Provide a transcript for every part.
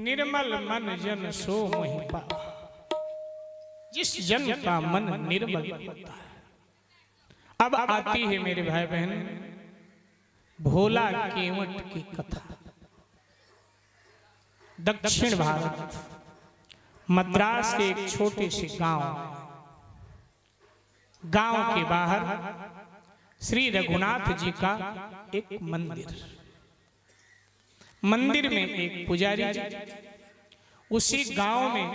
निर्मल मन जन सो मोहि पावा। जिस जन का मन निर्मल होता है। अब आती है मेरे भाई बहन भोला केवट की कथा। दक्षिण भारत मद्रास के एक छोटे से गांव के बाहर श्री रघुनाथ जी का एक मंदिर में एक पुजारी जी, उसी गांव में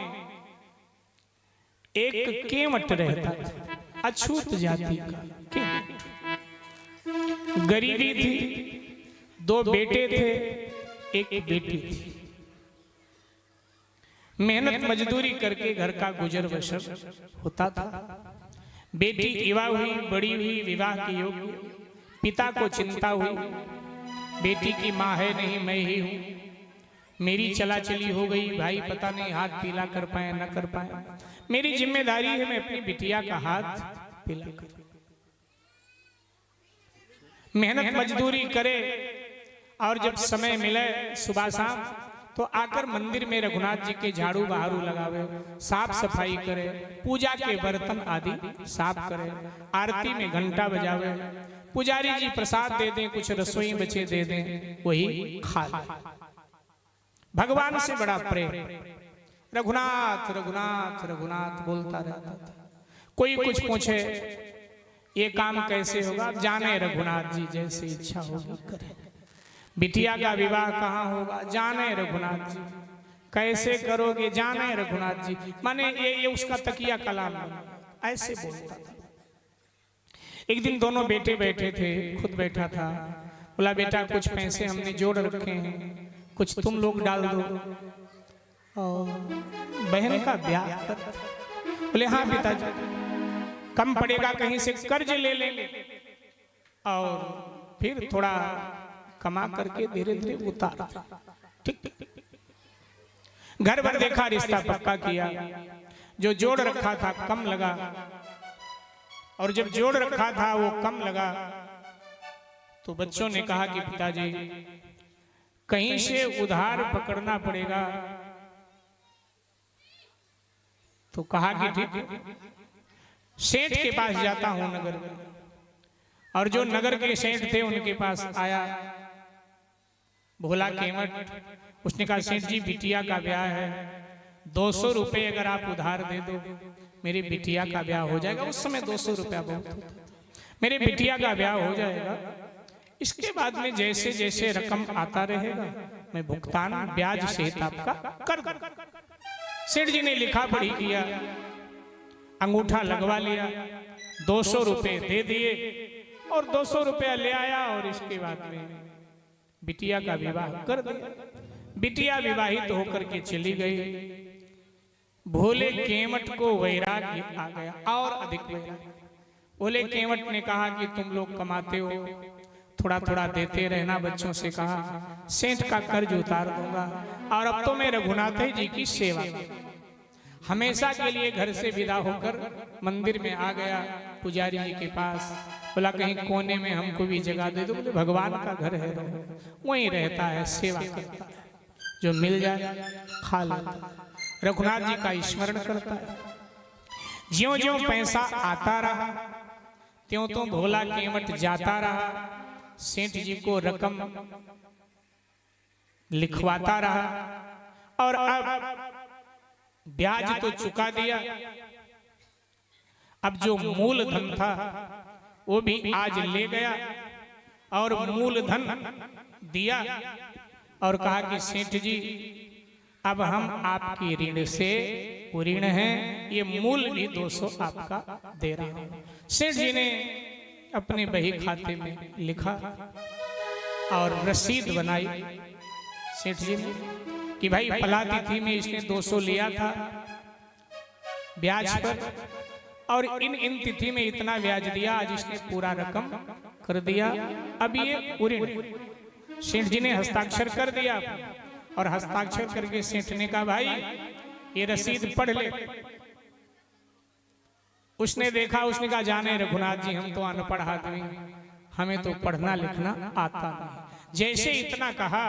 एक केवट रहता था, अछूत जाति का केवट। गरीबी थी, 2 बेटे थे, एक बेटी थी। मेहनत मजदूरी करके घर का गुजर बसर होता था। बेटी युवा हुई, बड़ी हुई, विवाह के योग्य। पिता को चिंता हुई, बेटी की माँ है नहीं, मैं ही हूं, मेरी चला चली हो गई, भाई पता नहीं हाथ पीला कर पाए न कर पाए। मेरी जिम्मेदारी है मैं अपनी बिटिया का हाथ पीला कर। मेहनत मजदूरी करे और जब समय मिले सुबह शाम तो आकर मंदिर में रघुनाथ जी के झाड़ू बहारू लगावे, साफ सफाई करे, पूजा के बर्तन आदि साफ करे, आरती में घंटा बजावे, पुजारी जी प्रसाद दे दें, कुछ रसोई बचे दे दें, वही खा ले। भगवान से बड़ा प्रेम, रघुनाथ रघुनाथ रघुनाथ बोलता रहता था। कोई कुछ पूछे ये काम कैसे होगा, जाने रघुनाथ जी जैसे इच्छा होगी करें। बिटिया का विवाह कहाँ होगा, जाने रघुनाथ जी। कैसे करोगे, जाने रघुनाथ जी। माने ये उसका तकिया कलाम ऐसे बोलता था। एक दिन दोनों बेटे बैठे थे, खुद बैठा था, बोला बेटा कुछ पैसे हमने जोड़ रखे हैं, कुछ तुम लोग डाल दो और बहन का ब्याह कर। बोले हाँ पिताजी, कम पड़ेगा कहीं से कर्ज ले लेंगे और फिर थोड़ा कमा करके धीरे धीरे उतार। ठीक, घर भर देखा, रिश्ता पक्का किया। जो जोड़ रखा था कम लगा, और जब जोड़ रखा था वो कम लगा तो बच्चों ने कहा कि पिताजी कहीं से उधार पकड़ना पड़ेगा। तो कहा कि ठीक, सेठ के पास जाता हूं नगर में। और जो नगर के सेठ थे उनके पास आया भोला केवट। उसने कहा सेठ जी बिटिया का ब्याह है, 200 रुपए अगर आप उधार दे दो मेरी बिटिया का ब्याह हो जाएगा। उस समय 200 रुपया बहुत होता, मेरी बिटिया का ब्याह हो जाएगा। इसके बाद में जैसे जैसे रकम आता रहेगा मैं भुगतान ब्याज सहित आपका कर दूं। सेठ जी ने लिखा पढ़ी किया, अंगूठा लगवा लिया, 200 रुपए दे दिए और 200 रुपया ले आया और इसके बाद में बिटिया का विवाह कर दिया। बिटिया विवाहित होकर के चली गई। भोले केवट को वैराग्य आ गया, और अधिक वैराग्य। भोले केवट ने कहा कि तुम लोग कमाते हो, थोड़ा थोड़ा देते रहना। बच्चों से कहा सेठ का कर्ज उतार दूंगा और अब तो मैं रघुनाथ जी की सेवा। हमेशा के लिए घर से विदा होकर मंदिर में आ गया पुजारी जी के पास। बोला कहीं कोने में हमको भी जगह दे दो। बोले भगवान का घर है, वहीं रहता है, सेवा करता है, जो मिल जाए खा लेता है, रघुनाथ जी का स्मरण करता है। ज्यों ज्यों पैसा आता रहा त्यों त्यों भोला केवट जाता रहा, सेठ जी को रकम लिखवाता रहा और अब ब्याज तो चुका दिया। अब जो मूलधन था वो भी आज ले गया और मूलधन दिया और कहा कि सेठ जी अब हम आपकी ऋण से ऋण हैं, ये मूल भी 200 आपका दे रहा हूं। सेठ जी ने अपने बही खाते में लिखा और रसीद बनाई सेठ जी ने कि भाई फला तिथि में इसने 200 लिया था ब्याज पर और इन तिथि में इतना ब्याज दिया, आज इसने पूरा रकम कर दिया। अब ये ऋण सेठ जी ने हस्ताक्षर कर दिया और हस्ताक्षर करके सेठ ने कहा भाई ये रसीद पढ़ ले। उसने देखा, उसने कहा जाने रघुनाथ जी हम तो अनपढ़ आदमी, हमें तो पढ़ना लिखना आता नहीं। जैसे इतना कहा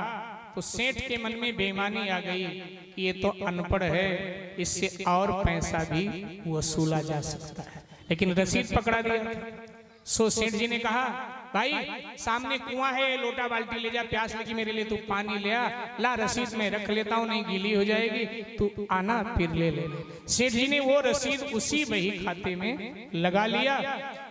तो सेठ के मन में बेईमानी आ गई कि ये तो अनपढ़ है, इससे और पैसा भी वसूला जा सकता है, लेकिन रसीद पकड़ा दिया। सो सेठ जी ने कहा, भाई सामने कुआं है, लोटा बाल्टी ले जा, प्यास लगी मेरे लिए, तू पानी ले आ, ला रसीद में रख लेता हूँ, नहीं गीली हो जाएगी, तू आना फिर ले ले। सेठ जी ने वो रसीद उसी बही खाते में लगा लिया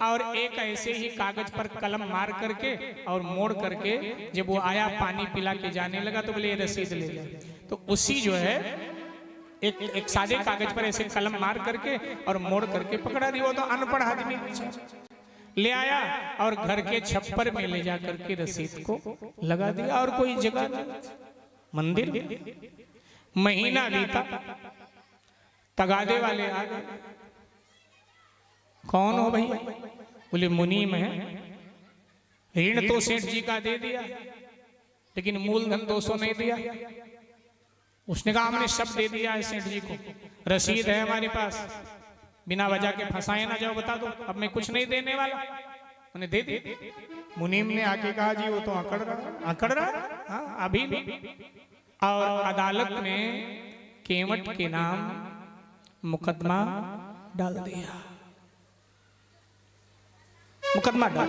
और एक ऐसे ही कागज पर कलम मार करके और मोड़ करके जब वो आया पानी पिला के जाने लगा तो बोले ये रसीद ले जा। तो उसी जो है एक सादे कागज पर ऐसे कलम मार करके और मोड़ करके पकड़ा दिया। वो तो अनपढ़ आदमी ले आया और घर के छप्पर में ले जाकर के रसीद को लगा दिया और कोई जगह मंदिर। महीना बीता, तगादे वाले आ गए। कौन हो भैया? बोले मुनीम है, ऋण तो सेठ जी का दे दिया लेकिन मूलधन 200 नहीं दिया। उसने कहा हमने सब दे दिया है सेठ जी को, रसीद है हमारे पास, बिना वजह के फंसाए ना जाओ, बता दो, अब मैं कुछ नहीं देने वाला। उन्हें दे दी। मुनीम ने आके कहा जी वो तो अकड़ रहा हाँ अभी नहीं। और अदालत ने केवट के नाम मुकदमा डाल दिया, मुकदमा डाल।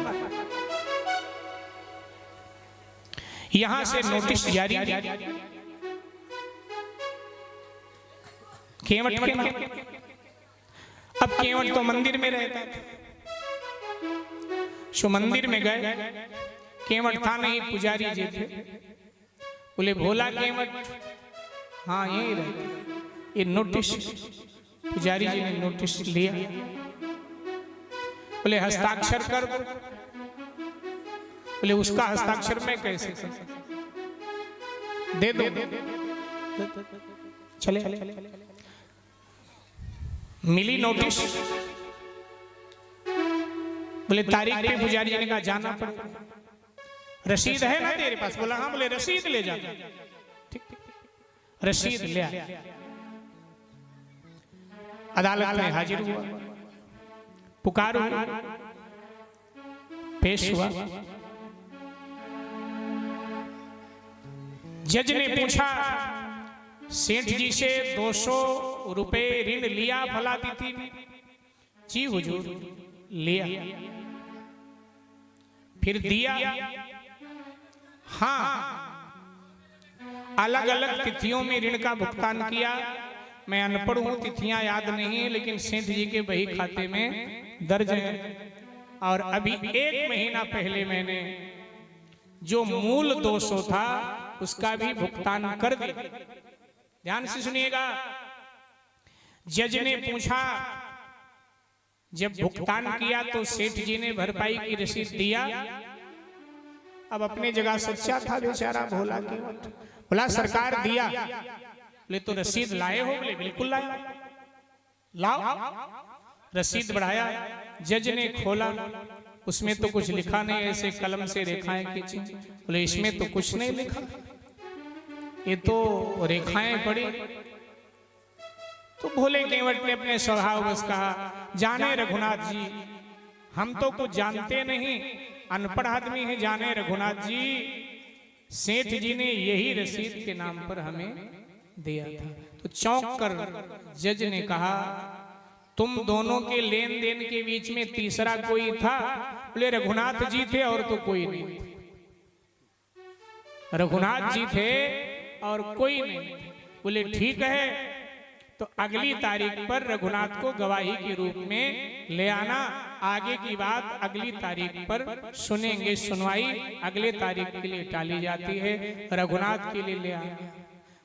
यहां से नोटिस जारी केवट के नाम। अब केवट तो मंदिर में रहता था, सो मंदिर में गए, केवट था नहीं, पुजारी जी थे। बोले भोला केवट, हाँ यही रहते। ये नोटिस, पुजारी जी ने नोटिस लिया। बोले हस्ताक्षर कर दो। बोले उसका हस्ताक्षर मैं कैसे कर? दे दो। चले मिली नोटिस। बोले तारीख पे पुजारी जी ने कहा जाना पड़ेगा, रसीद है ना तेरे पास? बोला हाँ। बोले रसीद ले जा। ठीक, रसीद ले आ। अदालत में हाजिर हुआ, पुकार हुआ, पेश हुआ। जज ने पूछा सेठ जी से 200 रुपए ऋण लिया फला तिथि में? जी हुजूर लिया। फिर दिया? हाँ, अलग अलग तिथियों में ऋण का भुगतान किया। मैं अनपढ़ हूं, तिथियां याद नहीं है, लेकिन सेठ जी के बही खाते में दर्ज है। और अभी 1 महीना पहले मैंने जो मूल 200 था उसका भी भुगतान कर दिया। ध्यान से सुनिएगा। जज ने पूछा, जब भुगतान किया तो सेठ जी ने भरपाई की रसीद दिया? अब अपने जगह सच्चा था बेचारा भोला केवट। बोला सरकार दिया। बोले तो रसीद लाए हो? बोले बिल्कुल लाए। लाओ। रसीद बढ़ाया, जज ने खोला, उसमें तो कुछ लिखा नहीं, ऐसे कलम से रेखाएं खींची। बोले इसमें तो कुछ नहीं लिखा, ये तो रेखाएं पड़ी। तो भोले केवट ने अपने स्वभाव बस कहा, जाने रघुनाथ जी, हम तो कुछ जानते नहीं, अनपढ़ आदमी है, जाने रघुनाथ जी, सेठ जी ने यही रसीद के नाम पर हमें दिया था। तो चौंक कर जज ने कहा, तुम दोनों के लेन देन के बीच में तीसरा कोई था? बोले रघुनाथ जी थे और तो कोई नहीं। रघुनाथ जी थे और कोई नहीं। बोले ठीक है, तो अगली तारीख पर रघुनाथ को गवाही के रूप में ले आना, आगे की बात अगली तारीख पर सुनेंगे। सुनवाई अगले तारीख के लिए टाली जाती है, रघुनाथ के लिए ले आना।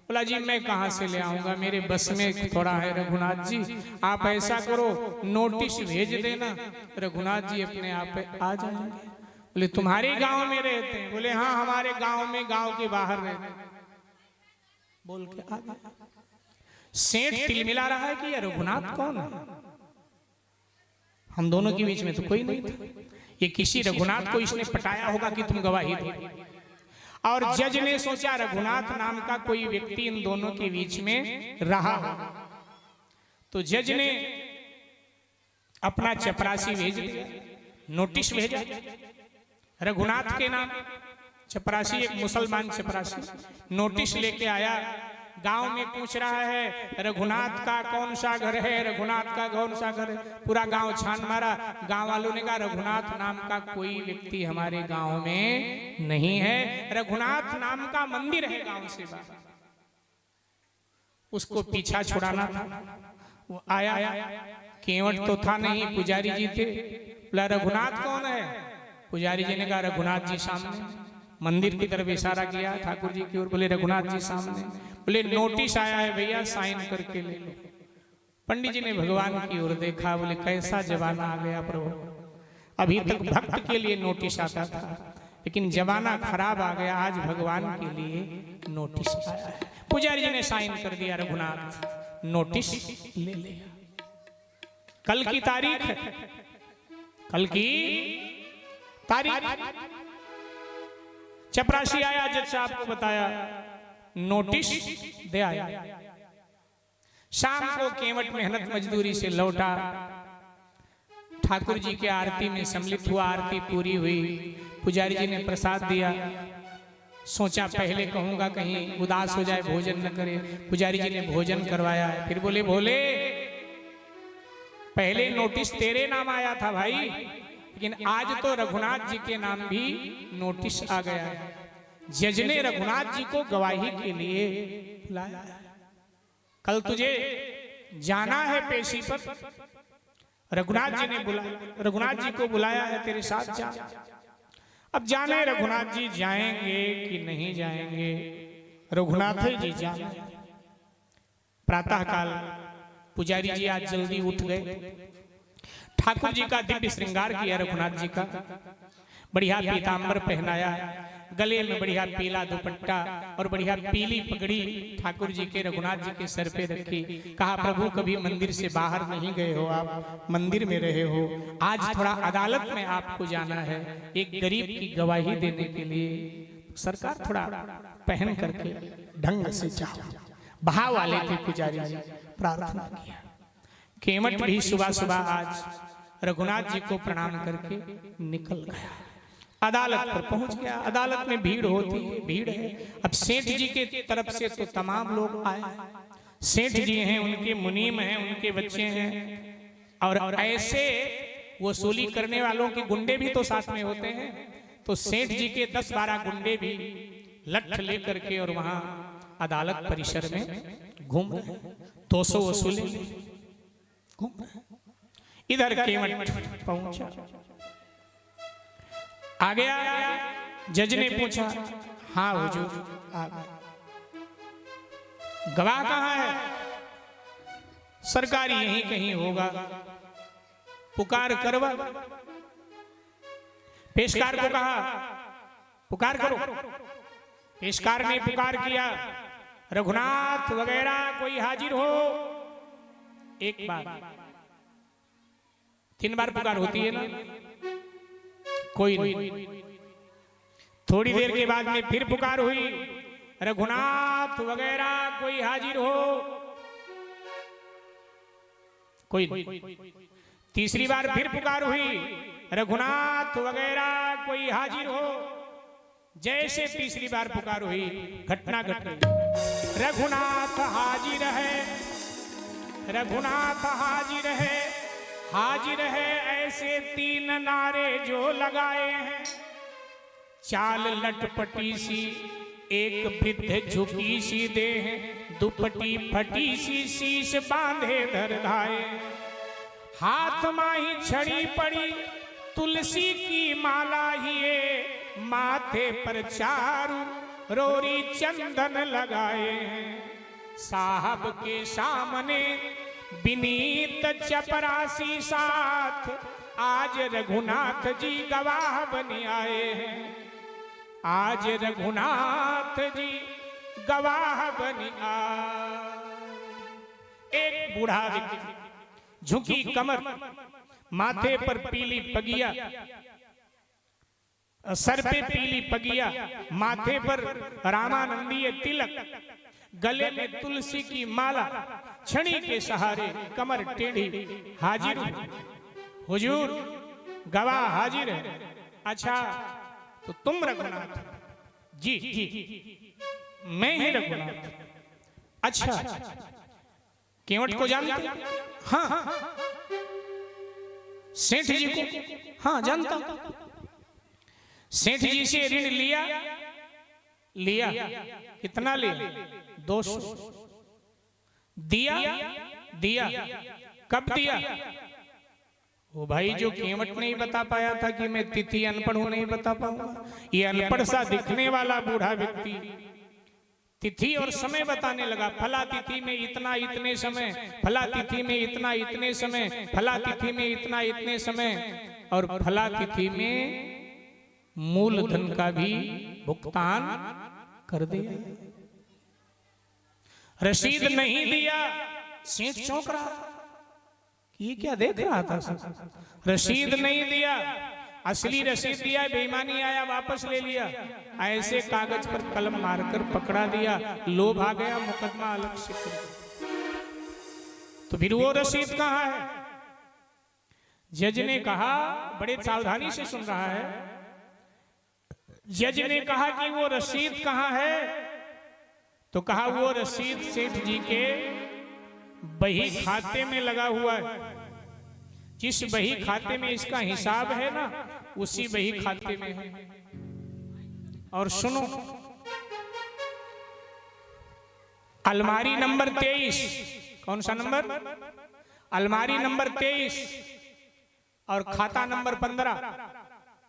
बोला जी मैं कहाँ से ले आऊंगा, मेरे बस में थोड़ा है रघुनाथ जी, आप ऐसा करो नोटिस भेज देना, रघुनाथ जी अपने आप आ जाएंगे। बोले तुम्हारे गांव में रहते हैं? बोले हाँ हमारे गांव में, गांव के बाहर रहते हैं। बोल के आ गया। सेठ तिलमिला रहा है कि ये रघुनाथ कौन है? हम दोनों के बीच में तो कोई नहीं था, ये किसी रघुनाथ को इसने पटाया होगा कि तुम गवाही दो। और जज ने सोचा रघुनाथ नाम का कोई व्यक्ति इन दोनों के बीच में रहा हो, तो जज ने अपना चपरासी भेज दिया, नोटिस भेजा रघुनाथ के नाम। चपरासी, एक मुसलमान चपरासी नोटिस लेके आया, गांव में पूछ रहा है रघुनाथ का कौन सा घर है, रघुनाथ का कौन सा घर है। पूरा गांव छान मारा, गांव वालों ने कहा रघुनाथ नाम का कोई व्यक्ति हमारे गांव में नहीं है, रघुनाथ नाम का मंदिर है गांव से बाहर। उसको पीछा छुड़ाना था, वो आया, केवट तो था नहीं, पुजारी जी थे। बोला रघुनाथ कौन है? पुजारी जी ने कहा रघुनाथ जी सामने। मंदिर की तरफ इशारा किया ठाकुर जी की ओर, बोले रघुनाथ जी सामने। बोले नोटिस आया है भैया, साइन करके ले लो। पंडित जी ने भगवान की ओर देखा, बोले कैसा जमाना आ गया प्रभु, अभी तक भक्त के लिए नोटिस आता था, लेकिन जमाना खराब आ गया, आज भगवान के लिए नोटिस आया है। पुजारी जी ने साइन कर दिया, रघुनाथ नोटिस ले लिया। कल की तारीख है, कल की तारीख। चपरासी आया, जज साहब को बताया, नोटिस दे आया। शाम को केवट मेहनत मजदूरी से लौटा, ठाकुर जी के आरती में सम्मिलित हुआ, आरती पूरी हुई, पुजारी जी ने प्रसाद दिया। सोचा पहले कहूंगा कहीं उदास हो जाए, भोजन न करे। पुजारी जी ने भोजन करवाया, फिर बोले भोले पहले नोटिस तेरे नाम आया था भाई, लेकिन आज तो रघुनाथ जी के नाम भी नोटिस आ गया है। जज ने रघुनाथ जी को गवाही के लिए बुलाया, कल तुझे जाना है पेशी पर। रघुनाथ जी ने रघुनाथ जी को बुलाया है, तेरे साथ जा। अब जाने रघुनाथ जी जाएंगे कि नहीं जाएंगे, रघुनाथ जी जाने। प्रातःकाल पुजारी जी आज जल्दी उठ गए, ठाकुर जी का दिव्य श्रृंगार किया, रघुनाथ जी का बढ़िया पीतांबर पहनाया, गले में बढ़िया पीला दुपट्टा और बढ़िया पीली पगड़ी ठाकुर जी के रघुनाथ जी के सर पे रखी। कहा प्रभु कभी मंदिर से बाहर नहीं गए हो, आप मंदिर में रहे हो, आज थोड़ा अदालत में आपको जाना है, एक गरीब की गवाही देने के लिए सरकार थोड़ा पहन करके ढंग से जाओ। भाव वाले थे पुजारी जी, प्रार्थना किया। केवट भी सुबह सुबह आज रघुनाथ जी को प्रणाम करके निकल गया, अदालत पर पहुंच गया। अदालत में भीड़ होती है, भीड़ है। अब सेठ जी के तरफ से तो तमाम लोग आए, सेठ जी हैं, उनके मुनीम हैं, उनके बच्चे हैं, और ऐसे वसूली करने वालों के गुंडे भी तो साथ में होते हैं। तो सेठ जी के 10-12 गुंडे भी लठ लेकर के और वहां अदालत परिसर में घूम रहे, 200 वसूले घूम रहे। इधर केवट पहुंचा, आ गया। जज ने पूछा, हाँ हुजूर आ गए। गवाह कहाँ है? सरकारी यहीं कहीं होगा, पुकार करवा। पेशकार को कहा पुकार करो। पेशकार ने पुकार किया, रघुनाथ वगैरह कोई हाजिर हो। एक बार, 3 बार पुकार होती है ना, कोई नहीं। थोड़ी देर के बाद में फिर पुकार हुई, रघुनाथ वगैरह कोई हाजिर हो। कोई नहीं। तीसरी बार फिर पुकार हुई, रघुनाथ वगैरह कोई हाजिर हो। जैसे तीसरी बार पुकार हुई, घटना घट गई। रघुनाथ हाजिर है, रघुनाथ हाजिर है, हाजिर है, ऐसे 3 नारे जो लगाए हैं। चाल लटपटी सी, एक वृद्ध झुकी सी देह, दुपट्टी फटी सी, शीश बांधे धरधाए। हाथ माही छड़ी पड़ी, तुलसी की माला हिए, माथे पर चारू रोरी चंदन लगाए हैं। साहब के सामने विनीत चपरासी साथ, आज रघुनाथ जी गवाह बन आए हैं। आज रघुनाथ जी गवाह बन आए। एक बूढ़ा व्यक्ति, झुकी कमर, माथे पर पीली पगिया, सर पे पीली पगिया, माथे पर रामानंदीय तिलक, गले में तुलसी की माला, छड़ी के सहारे कमर टेढ़ी, हाजिर हुजूर गवाह हाजिर है। अच्छा तो तुम रघुनाथ? जी जी मैं ही रघुनाथ। अच्छा केवट को जानते? हाँ। सेठ जी को? हाँ जानता। सेठ जी से ऋण लिया? लिया। कितना लिया? 200। दिया? दिया। कब दिया? वो भाई जो केवट नहीं बता पाया था कि मैं तिथि अनपढ़ हूं, नहीं बता पाऊंगा, ये अनपढ़ सा दिखने वाला बूढ़ा व्यक्ति तिथि और समय बताने लगा। फला तिथि में इतना इतने समय, फला तिथि में इतना इतने समय, फला तिथि में इतना इतने समय, और फला तिथि में मूलधन का भी भुगतान कर दिया। रसीद नहीं दिया। सेठ चौंक रहा, ये क्या देख रहा था सब? रसीद नहीं दिया, असली रसीद दिया, बेईमानी आया वापस ले लिया। ऐसे कागज पर कलम मारकर पकड़ा दिया, लोभ आ गया, मुकदमा अलग से कर दिया। तो फिर वो रसीद कहाँ है? जज ने कहा, बड़े सावधानी से सुन रहा है, जज ने कहा कि वो रसीद कहाँ है? तो कहा वो रसीद सेठ जी के बही खाते में लगा हुआ है। जिस बही खाते में इसका हिसाब है ना, उसी बही खाते में है। और सुनो, अलमारी नंबर 23, कौन सा नंबर? अलमारी नंबर 23 और खाता नंबर 15,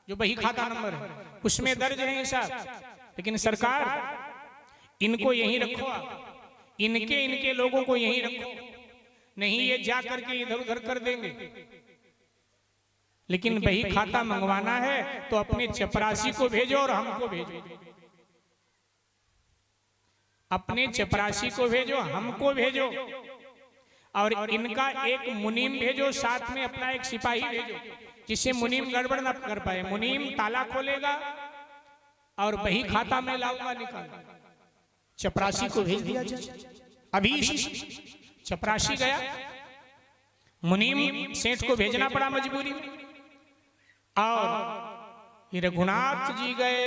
जो बही खाता नंबर है, उसमें दर्ज है हिसाब। लेकिन सरकार इनको यहीं रखो, इनके लोगों को यहीं रखो, नहीं ये जा करके इधर उधर कर देंगे। लेकिन बही खाता मंगवाना है तो अपने चपरासी को भेजो और हमको भेजो, अपने चपरासी को भेजो, हमको भेजो, और इनका एक मुनीम भेजो, साथ में अपना एक सिपाही भेजो, जिससे मुनीम गड़बड़ न कर पाए। मुनीम ताला खोलेगा और बही खाता में लाऊंगा निकाल। चपरासी को भेज दिया अभी। चपरासी गया, मुनीम सेठ को भेजना पड़ा मजबूरी में। और रघुनाथ जी गए,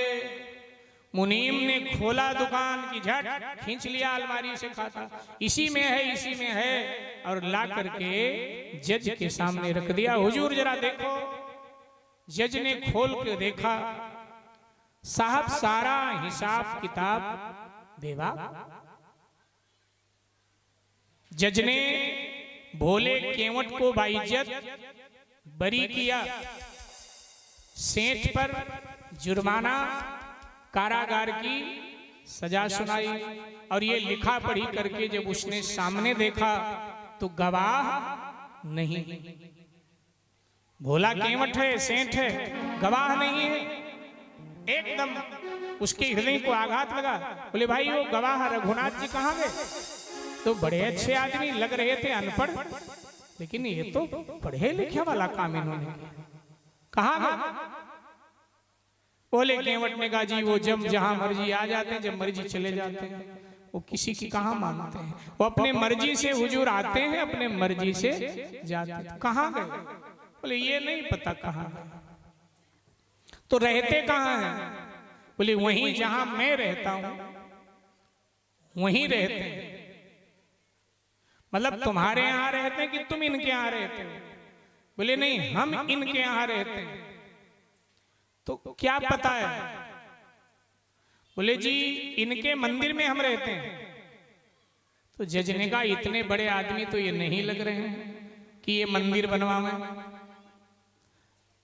मुनीम ने खोला दुकान की, झट खींच लिया अलमारी से खाता, इसी में है, इसी में है, और ला करके जज के सामने रख दिया। हुजूर जरा देखो। जज ने खोल के देखा, साहब सारा हिसाब किताब देवा। जज ने भोले केवट को बाइज्जत बरी किया, सेठ पर जुर्माना, कारागार की सजा सुनाई। और ये लिखा पढ़ी करके जब उसने सामने देखा तो गवाह नहीं, भोला केवट है, सेठ है, गवाह नहीं है। एकदम उसके हृदय को आघात लगा। बोले भाई वो गवाह रघुनाथ जी कहाँ गए? तो बड़े अच्छे आदमी लग रहे थे, अनपढ़, लेकिन ये तो पढ़े लिखे वाला काम इन्होंने किया, कहाँ गए? बोले केवट ने कहा जी वो जब जहां मर्जी आ जाते हैं, जब मर्जी चले जाते हैं, वो किसी की कहाँ मानते हैं। वो अपने मर्जी से हुजूर आते हैं, अपने मर्जी से जाते हैं। कहाँ गए? बोले ये नहीं पता कहाँ गए। तो रहते कहाँ हैं? बोले वहीं जहां मैं रहता हूं, वहीं रहते हैं। मतलब तुम्हारे यहां रहते हैं कि तुम इनके यहां रहते हो? बोले नहीं, हम इनके यहां रहते हैं। तो क्या पता है? बोले जी इनके मंदिर में हम रहते हैं। तो जज ने कहा इतने बड़े आदमी तो ये नहीं लग रहे हैं कि ये मंदिर बनवावे।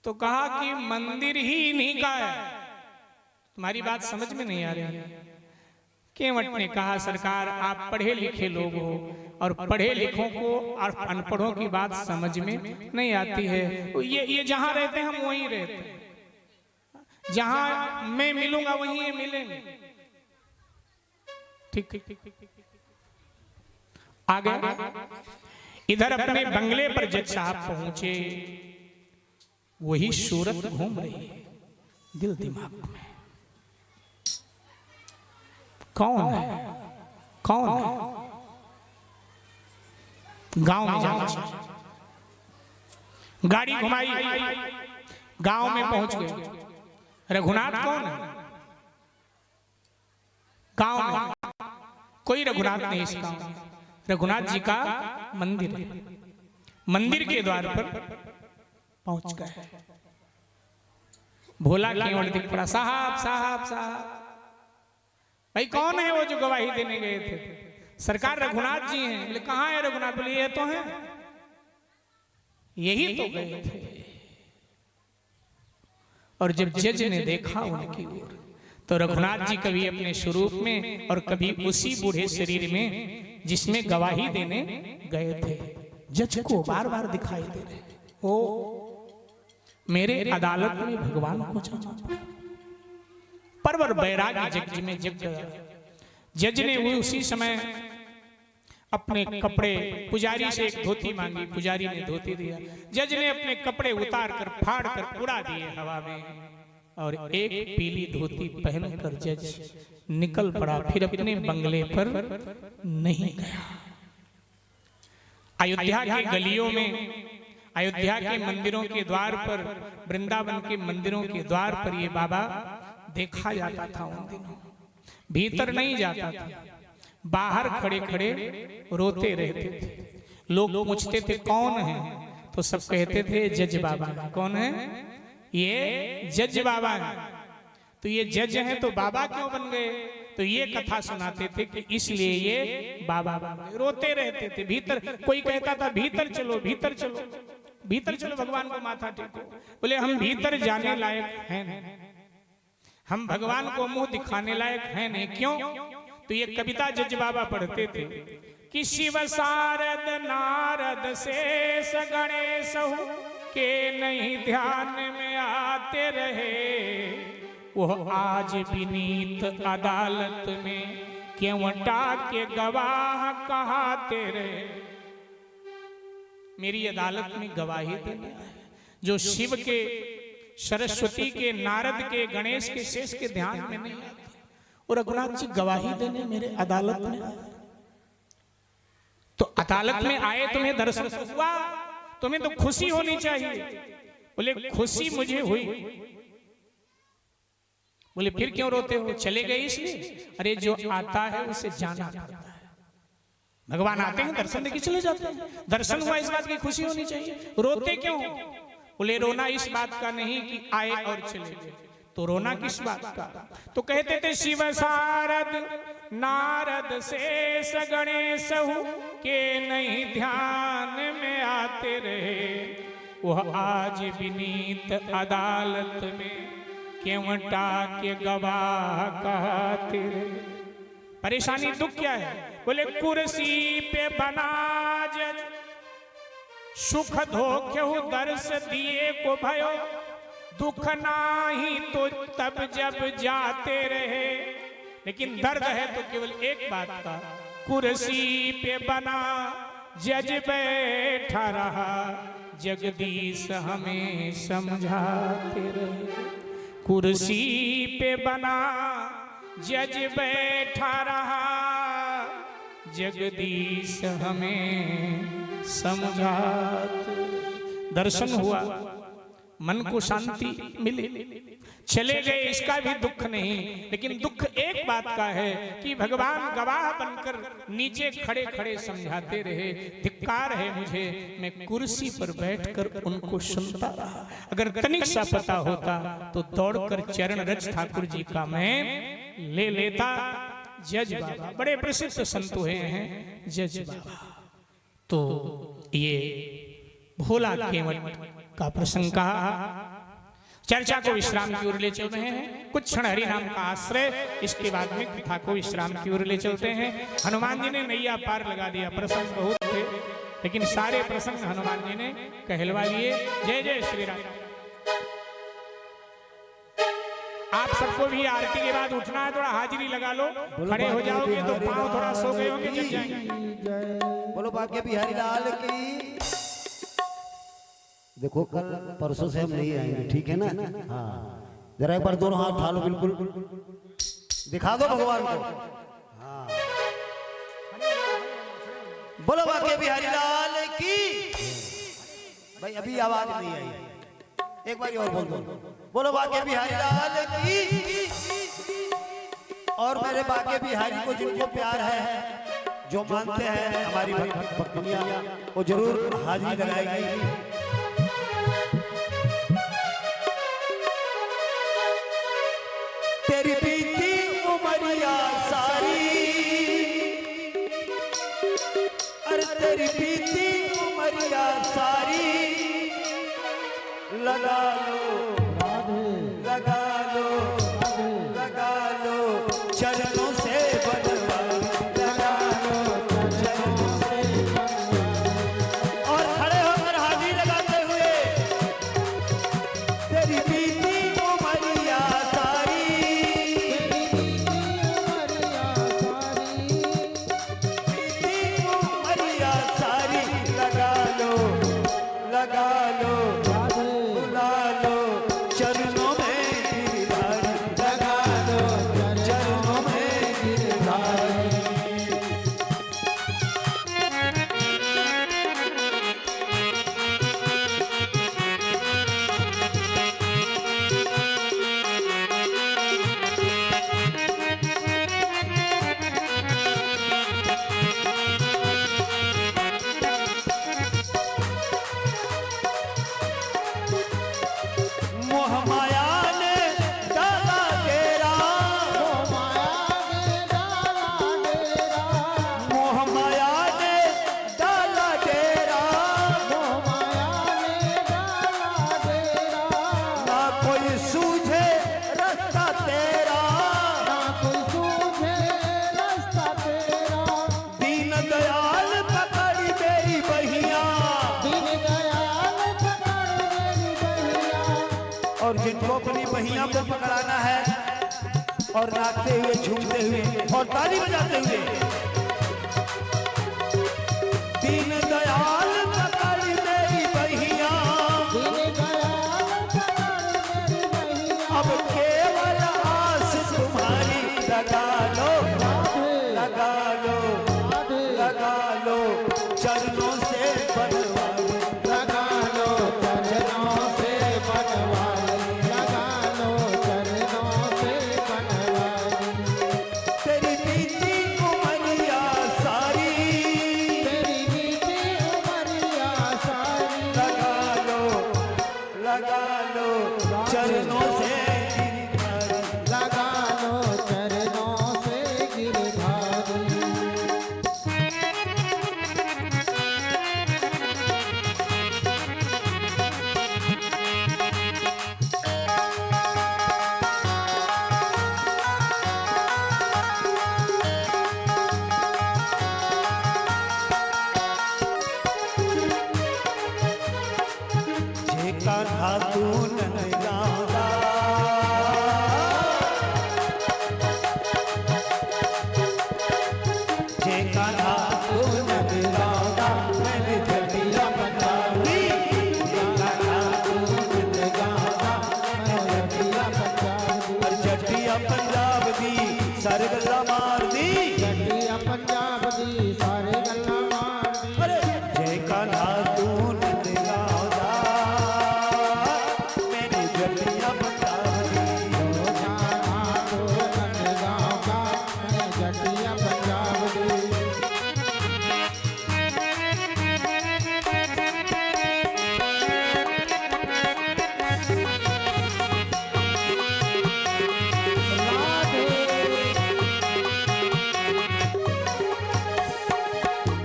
तो कहा कि मंदिर ही इन्हीं का है। तुम्हारी बात समझ में नहीं आ रही है। केवट ने कहा सरकार आप पढ़े लिखे लोग हो, और पढ़े लिखों को और अनपढ़ों की बात समझ में नहीं आती है। ये जहां रहते हैं हम वहीं रहते हैं, जहां मैं मिलूंगा वहीं ये मिलेंगे। ठीक आगे इधर अपने बंगले पर जज साहब पहुंचे, वही सूरत घूम रही है दिल दिमाग में। कौन है? कौन है? गांव में जाना, गाड़ी घुमाई, गांव में पहुंच गए। रघुनाथ कौन है? गांव में कोई रघुनाथ नहीं, इस गांव में रघुनाथ जी का मंदिर है। मंदिर के द्वार पर पहुंच गए, भोला की ओर दिख पड़ा, साहब साहब साहब, भाई कौन है वो जो गवाही देने गए थे? सरकार रघुनाथ जी हैं। बोले कहाँ है रघुनाथ? बोले ये तो हैं, यही तो गए थे। और जब जज ने देखा उनकी ओर, तो रघुनाथ जी कभी अपने स्वरूप में और कभी उसी बूढ़े शरीर में जिसमें गवाही देने गए थे, जज को बार बार दिखाई दे रहे। ओ मेरे अदालत में भगवान को जाना पड़ा। परवर बैरागी जज में जग गया। जज ने वो उसी समय अपने कपड़े पुजारी से एक धोती मांगी, पुजारी ने धोती दिया। जज ने अपने कपड़े उतार कर फाड़ कर उड़ा दिए हवा में, और एक पीली धोती पहनकर जज निकल पड़ा। फिर अपने बंगले पर नहीं गया। अयोध्या के गलियों में, अयोध्या के मंदिरों के द्वार पर, वृंदावन के मंदिरों के द्वार पर ये बाबा देखा जाता था उन दिनों। भीतर नहीं जाता था, बाहर खड़े खड़े रोते रहते थे। लोग पूछते थे कौन है, तो सब कहते थे जज बाबा। कौन है? ये जज बाबा है। तो ये जज हैं तो बाबा क्यों बन गए? तो ये कथा सुनाते थे कि इसलिए ये बाबा बन गए। रोते रहते थे। भीतर कोई कहता था भीतर चलो, भीतर चलो, भीतर चलो, भगवान को माथा टेको। बोले हम भीतर जाने लायक हैं नहीं, हम भगवान को मुंह दिखाने लायक हैं नहीं। क्यों? तो ये कविता जज बाबा पढ़ते थे कि शिव सारद नारद शेष गणेश के नहीं ध्यान में आते रहे, वो आज विनीत अदालत में केवटा के गवाह कहाते रहे। मेरी अदालत में गवाही देने आए जो शिव के, सरस्वती के, नारद के, गणेश के, शेष के ध्यान में नहीं आते, और रघुनाथ जी गवाही देने मेरे अदालत में आए। तो अदालत में आए, तुम्हें दर्शन हुआ, तुम्हें तो खुशी होनी चाहिए। बोले खुशी मुझे हुई। बोले फिर क्यों रोते हो? चले गए इसलिए? अरे जो आता है उसे जाना पड़ता है। भगवान आते हैं, दर्शन देके चले जाते हैं। दर्शन हुआ इस बात की खुशी होनी चाहिए। रोते क्यों? बोले रोना इस बात का नहीं कि आए और चले गए, तो रोना किस बात का? तो कहते थे शिव सारद नारद शेष गणेश के नहीं ध्यान में आते रहे, वह आज विनीत अदालत में केवटा के गवाह कहते रहे। परेशानी दुख क्या है? बोले कुर्सी पे बना जज सुख धोख्यहु दर्श दिए को भयो, दुख नाही तो तब जब जाते रहे। लेकिन दर्द है तो केवल एक बात का, कुर्सी पे बना जज बैठा रहा, जगदीश हमें समझाते रहे। कुर्सी पे बना जज बैठा रहा, जगदीश हमें समझाते। दर्शन हुआ, मन को शांति मिली, चले गए इसका भी दुख नहीं। लेकिन दुख एक बात का है कि भगवान गवाह बनकर नीचे खड़े खड़े समझाते रहे, धिक्कार है मुझे, मैं कुर्सी पर बैठकर उनको सुनता रहा। अगर तनिक सा पता होता तो दौड़कर चरण रज ठाकुर जी का मैं ले लेता। जज बाबा बड़े प्रसिद्ध संत हुए हैं, जज बाबा। तो ये भोला केवट का प्रसंग कहा। चर्चा को विश्राम की ओर ले चल रहे हैं। कुछ क्षण हरि नाम का आश्रय, इसके बाद में कथा को विश्राम की ओर ले चलते हैं। हनुमान जी ने नैया पार लगा दिया। प्रसंग बहुत थे, लेकिन सारे प्रसंग हनुमान जी ने कहलवा लिए। जय जय श्री राम। आप सबको भी आरती के बाद उठना है, थोड़ा हाजिरी लगा लो। खड़े हो जाओगे तो पांव थोड़ा सो गए होंगे, जग जाएंगे। बोलो भाग्य बिहारी लाल की। देखो कल परसों से हम नहीं आएंगे, ठीक है ना? हाँ, जरा एक बार दोनों हाथ उठा लो, बिल्कुल दिखा दो भगवान को। हाँ, बोलो भाग्य बिहारी लाल की। भाई अभी आवाज नहीं आई, एक बार और बोल दो। बोलो भाग्य बिहारी लाल की। और मेरे बाके बिहारी को जिनको प्यार है, जो मानते हैं हमारी भक्तियां, वो जरूर हाजिरी लगाएगी। तेरी बीती उमरिया सारी, अरे तेरी बीती उमरिया सारी, लगा लो लगा लो लगा लो चरणों से बनवारी, लगा लो चरणों से और खड़े होकर हाजिरी लगाते हुए तेरी बीती उमरिया सारी, बीती उमरिया सारी, लगा लो बुला लो चरणों में गिरधारी, लगा लो चरणों में गिरधारी। मोह माया ने डाला डेरा, मोह माया ने डाला डेरा, ना कोई सूझे रास्ता तेरा, दीन दयाल पकड़ी मेरी बहिया, और जिनको अपनी बहिया को पकड़ाना है और नाचते हुए झूमते हुए और ताली बजाते हुए, दीन दयाल पकड़ी मेरी बहिया, अब केवल आस तुम्हारी, लगा लो चरणों से बनवारी, लगा लो चरणों से तेरी बीती उमरिया सारी, लगा लो चरणों से गिरधारी। जे कान्हा तू ननगावा, जे कान्हा तू ननगावा, मैंने जटिया पंजाबी, जे कान्हा तू ननगावा, मैंने जटिया पंजाबी, और जटिया पंजाब दी सारे गल्ला मार दी, अरे जे कान्हा तू ननगावा, मैंने जटिया पंजाब दी,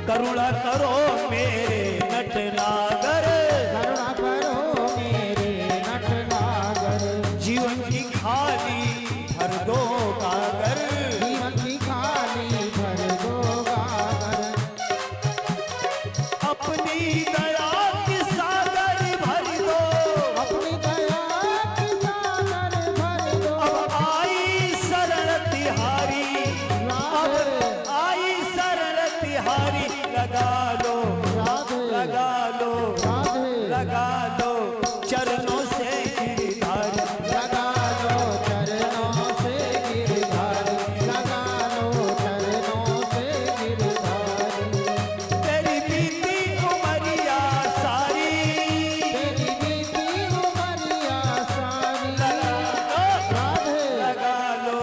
करुणा करो मेरे नटनागर, जीवन की खाली भर दो गागर, अपनी दया की सागर भर दो, अब आई शरण तिहारी, अब आई शरण तिहारी, लगा लो चरणों से गिरधारी, तेरी बीती उमरिया सारी, लगा लो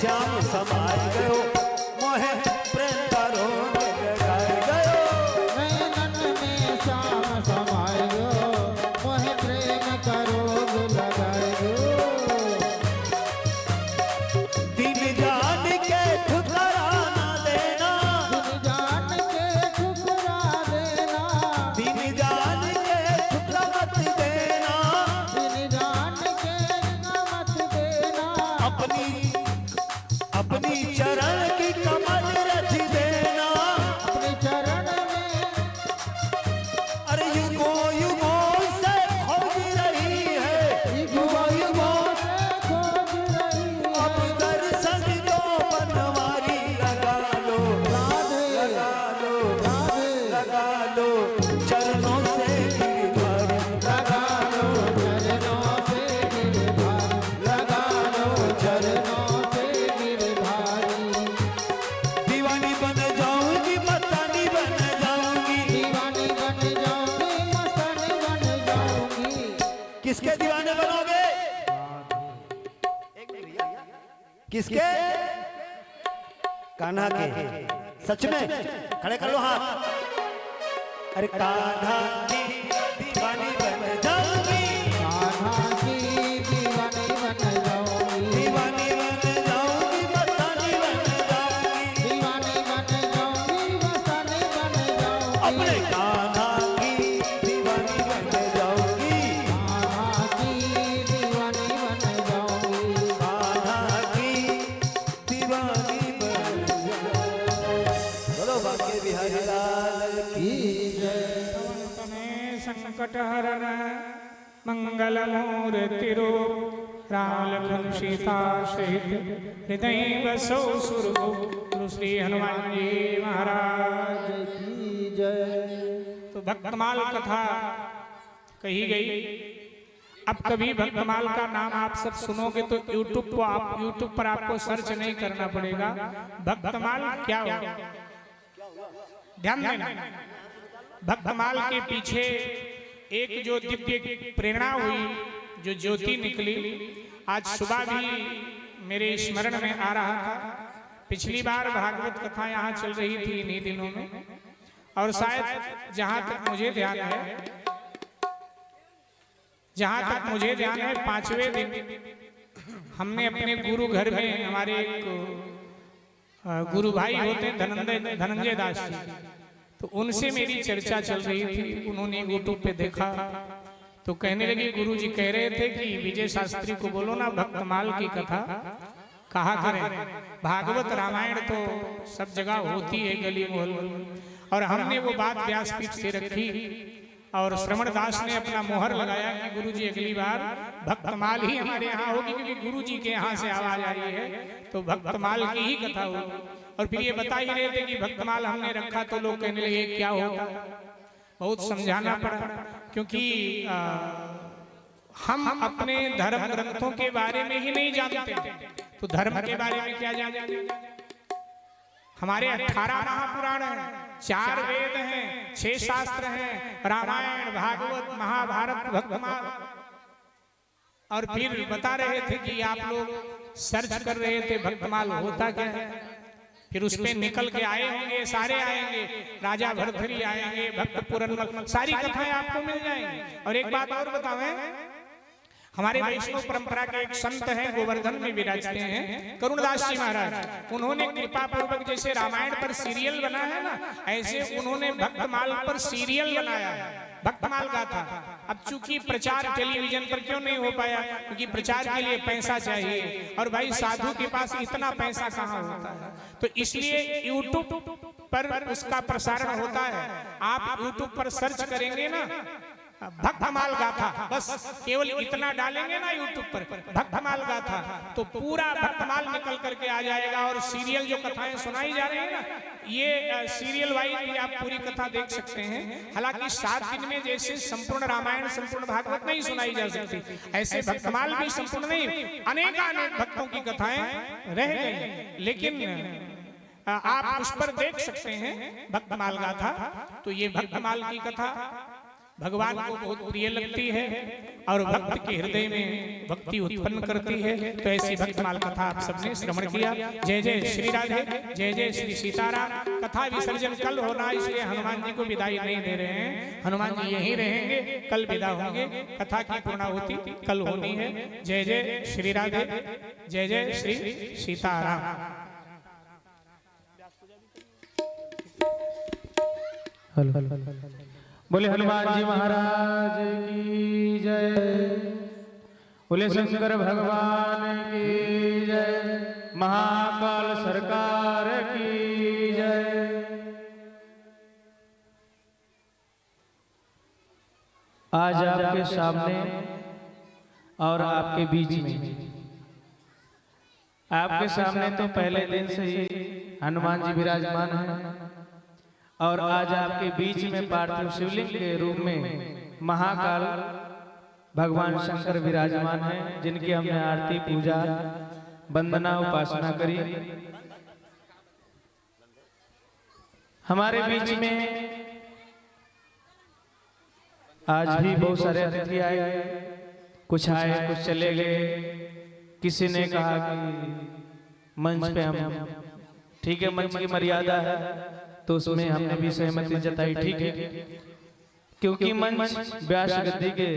श्याम समाय गयो मोहे प्रेम का रोग लगाए गयो नैनन में श्याम समाय गयो मोहे प्रेम का रोग लगाए गयो दिन जान के ठुकरा ना देना दिन जान के ठुकरा देना दिन जान के ठुकरा मत देना दिन जान के मत देना अपनी अपनी चरण की कमल रच देना अपने चरण में अरे युगों युगों से खोज रही है युगों युगों से खोज रही अब है दर्शन दो बनवारी लगा लो राधे लगा लो राधे लगा लो चरणों से गिरधारी लगा लो चरणों से गिरधारी लगा लो चरणों से गिरधारी दीवानी बन जाऊंगी मस्तानी बन जाऊंगी दीवानी बन जाऊंगी मस्तानी बन जाऊंगी किसके दीवाने बनोगे किसके कान्हा के सच में खड़े कर लो हाथ अरे कान्हा की दीवानी बन जाऊंगी कान्हा की दीवानी बन जाऊंगी दीवानी बन जाऊंगी मस्तानी बन जाऊंगी दीवानी बन जाऊंगी मस्तानी बन जाऊंगी अपने कान्हा की दीवानी बन जाऊंगी कान्हा की दीवानी बन जाऊंगी कान्हा की दीवानी बन जाऊंगी बोलो बांके बिहारी लाल की की जय संकट हरण मंगल मूर्ति रूप राम लखन सीता सहित हृदय बसो सुरभु श्री हनुमान जी महाराज की जय तो भक्तमाल कथा कही गई। अब कभी भक्तमाल का नाम आप सब सुनोगे तो यूट्यूब पर आपको सर्च नहीं करना पड़ेगा भक्तमाल क्या होगा। ध्यान देना भक्तमाल के पीछे एक जो दिव्य प्रेरणा हुई जो ज्योति निकली आज सुबह भी मेरे स्मरण में आ रहा था। पिछली बार भागवत कथा यहाँ चल रही थी इन्हीं दिनों में और शायद जहां तक मुझे ध्यान है 5वें दिन हमने अपने गुरु घर में हमारे एक गुरु भाई होते हैं धनंजय दास जी तो उनसे मेरी चर्चा चल रही थी। उन्होंने यूट्यूब पे देखा तो कहने लगे गुरु जी कह रहे थे कि विजय शास्त्री को बोलो ना भक्तमाल की कथा कहा करें। भागवत रामायण तो सब जगह होती है गली मोहल्लों में और हमने वो बात व्यासपीठ से रखी और श्रवण दास ने अपना मोहर लगाया कि गुरु जी अगली बार भक्तमाल ही हमारे यहाँ होगी क्योंकि गुरु जी के यहाँ से आवाज आ रही है तो भक्तमाल की ही कथा होगी। और फिर ये बता ही रहे थे कि भक्तमाल हमने रखा तो लोग कहने लगे क्या होता है। बहुत समझाना पड़ा क्योंकि हम अपने धर्म ग्रंथों के बारे में ही नहीं जानते तो धर्म के बारे में क्या जानेंगे। हमारे 18 महापुराण हैं 4 वेद हैं 6 शास्त्र हैं रामायण भागवत महाभारत भक्तमाल। और फिर बता रहे थे कि आप लोग सर्च कर रहे थे भक्तमाल होता क्या है। फिर उस पे निकल के आए होंगे सारे आएंगे राजा भरथरी आएंगे भक्त पुरन सारी कथाएं आपको मिल जाएंगी। और एक बात और बतावें हमारे वैष्णव परंपरा के एक संत हैं गोवर्धन में विराजते हैं करुणदास जी महाराज। उन्होंने कृपा पूर्वक जैसे रामायण पर सीरियल बना है ना ऐसे उन्होंने भक्तमाल पर सीरियल बनाया है भक्तमाल गाथा। अब चूंकि प्रचार टेलीविजन पर क्यों नहीं हो पाया क्योंकि प्रचार के लिए पैसा चाहिए और भाई साधु के पास इतना पैसा कहाँ होता है तो इसलिए यूट्यूब पर उसका प्रसारण होता है। आप यूट्यूब पर सर्च करेंगे ना भक्तमाल गाथा बस केवल इतना डालेंगे ना यूट्यूब पर भक्तमाल गाथा तो पूरा भक्तमाल निकल करके आ जाएगा। और सीरियल जो कथाएं सुनाई जा रही है ना ये सीरियल वाइज भी आप पूरी कथा देख सकते हैं। हालांकि 7 दिन में जैसे संपूर्ण रामायण संपूर्ण भागवत नहीं सुनाई जा सकती ऐसे भक्तमाल भी संपूर्ण नहीं अनेक भक्तों की कथाएं रह गई लेकिन आप उस पर देख सकते हैं भक्तमाल गाथा। तो ये भक्तमाल की कथा भगवान को बहुत प्रिय लगती है और भक्त के हृदय में भक्ति उत्पन्न करती है। तो ऐसी भक्तमाल कथा आप सबने श्रवण किया। जय जय श्री राधे, जय जय श्री सीताराम। कथा विसर्जन कल होना, इसलिए हनुमान जी को विदाई नहीं दे रहे हैं। हनुमान जी यहीं रहेंगे, कल विदा होंगे। कथा की पूर्णाहुति कल होनी है। जय जय श्री राधे, जय जय श्री सीताराम। बोले हनुमान जी महाराज की जय, बोले शंकर भगवान की जय, महाकाल सरकार की जय। आज आपके सामने और आपके बीच में, आपके सामने तो पहले दिन से ही हनुमान जी विराजमान हैं और आज आपके बीच में पार्थिव शिवलिंग के रूप में महाकाल भगवान शंकर विराजमान हैं, जिनकी हमने आरती पूजा वंदना उपासना करी। हमारे बीच में आज भी बहुत सारे अतिथि आए, कुछ आए कुछ चले गए। किसी ने कहा कि मंच पे हम, ठीक है मंच की मर्यादा है तो उसमें हमने भी सहमति जताई, ठीक है, क्योंकि मंच व्यास गद्दी के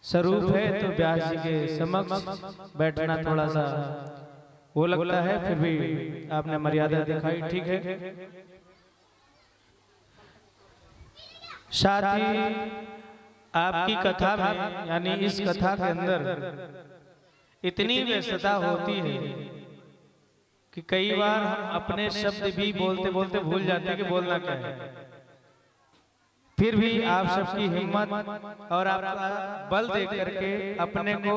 स्वरूप है तो व्यास जी के समक्ष बैठना थोड़ा सा वो लगता है, फिर भी आपने मर्यादा दिखाई, ठीक है। साथ ही आपकी कथा में, यानी इस कथा के अंदर इतनी व्यस्तता होती है कि कई बार हम अपने शब्द भी बोलते बोलते भूल जाते हैं कि बोलना क्या है। फिर भी आप सबकी हिम्मत और आपका बल देख करके अपने को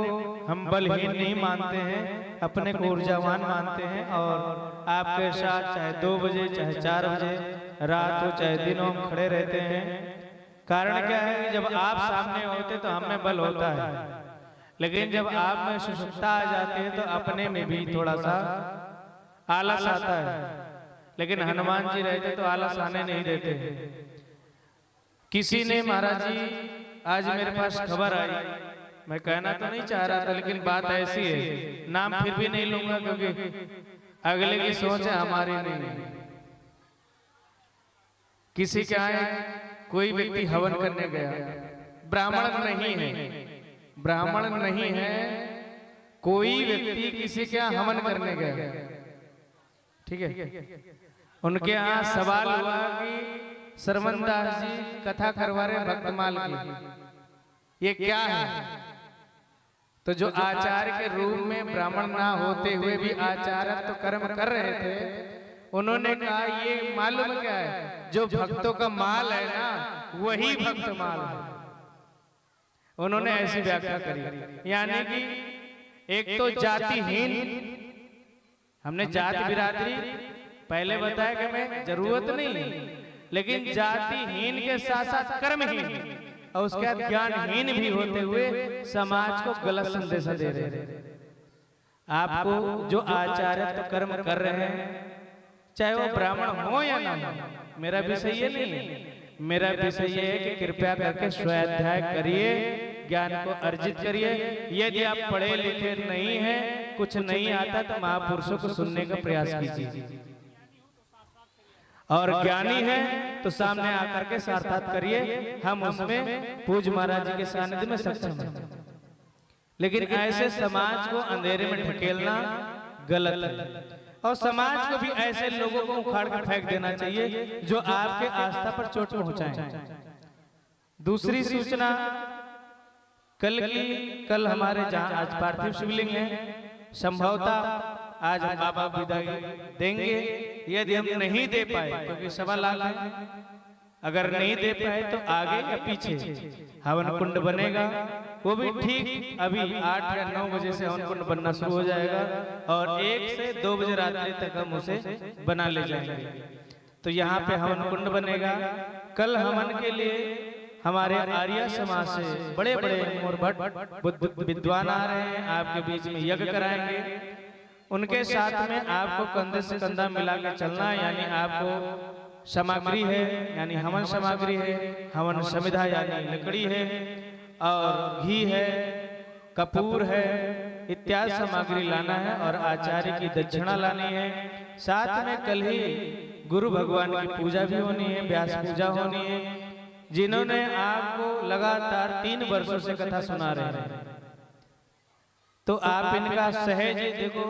हम बलहीन नहीं मानते हैं, अपने को ऊर्जावान मानते हैं और आपके साथ चाहे 2 बजे चाहे 4 बजे रात हो चाहे दिन हो हम खड़े रहते हैं। कारण क्या है कि जब आप सामने होते तो हमें बल होता है, लेकिन जब आप में सुसुप्ता आ जाती है तो अपने में भी थोड़ा सा आलस आता है। लेकिन हनुमान जी रहते तो आलस आने नहीं देते। किसी ने महाराज जी आज मेरे पास खबर आई, मैं कहना तो नहीं चाह रहा था लेकिन बात ऐसी है, नाम फिर भी नहीं लूंगा क्योंकि अगले की सोच है हमारी नहीं। किसी के यहाँ कोई व्यक्ति हवन करने गया, ब्राह्मण नहीं है, ब्राह्मण नहीं है, कोई व्यक्ति किसी के यहाँ हवन करने गया, ठीक है। उनके यहाँ सवाल हुआ कि श्रवण दास जी कथा करवा रहे भक्तमाल की, ये क्या है? तो जो आचार्य के रूप में ब्राह्मण ना होते हुए भी आचार्य तो कर्म कर रहे थे, उन्होंने कहा ये मालूम क्या है, जो भक्तों का माल है ना वही भक्त माल है। उन्होंने ऐसी व्याख्या करी, यानी कि एक तो जातिहीन, हमने जाति बिरादरी पहले बताया कि मैं जरूरत नहीं, लेकिन जातिहीन के साथ साथ कर्महीन और उसके बाद ज्ञानहीन भी होते हुए समाज को गलत संदेश दे रहे हैं। आपको जो आचार्य तो कर्म कर रहे हैं, चाहे वो ब्राह्मण हो या ना हो, मेरा विषय ये नहीं है। मेरा विषय ये है कि कृपया करके स्वाध्याय करिए, ज्ञान को अर्जित करिए। यदि आप पढ़े लिखे नहीं हैं, कुछ नहीं आता तो महापुरुषों को सुनने का प्रयास कीजिए, और ज्ञानी है तो सामने आकर के सार्थक करिए। हम उसमें पूज्य महाराज जी के सानिध्य में सक्षम हैं, लेकिन ऐसे समाज को अंधेरे में ढकेलना गलत है, और समाज को भी ऐसे लोगों को उखाड़ कर फेंक देना चाहिए जो आपके आस्था पर चोट पहुंचाएं। दूसरी सूचना कल हमारे जहां आज पार्थिव शिवलिंग है, संभवतः आज हम बाबा विदाई देंगे। यदि हम नहीं दे पाए, क्योंकि 1.25 लाख है, अगर नहीं दे पाए तो आगे या पीछे हवन कुंड बनेगा, वो भी ठीक अभी 8 या 9 बजे से हवन कुंड बनना शुरू हो जाएगा और 1 से 2 बजे रात्रि तक हम उसे बना ले जाएंगे। तो यहाँ पे हवन कुंड बनेगा। कल हवन के लिए हमारे आर्य समाज से बड़े बड़े मोरभट विद्वान आ रहे हैं, आपके बीच में यज्ञ कराएंगे। उनके साथ में आपको कंधे से कंधा मिला के चलना, यानी आपको सामग्री है यानी हवन सामग्री है, हवन समिधा यानी लकड़ी है, और घी है, कपूर है, इत्यादि सामग्री लाना है और आचार्य की दक्षिणा लानी है। साथ में कल ही गुरु भगवान की पूजा भी होनी है, व्यास पूजा होनी है, जिन्होंने आपको लगातार 3 वर्षों से कथा सुना रहे हैं। तो आप इनका सहज देखो,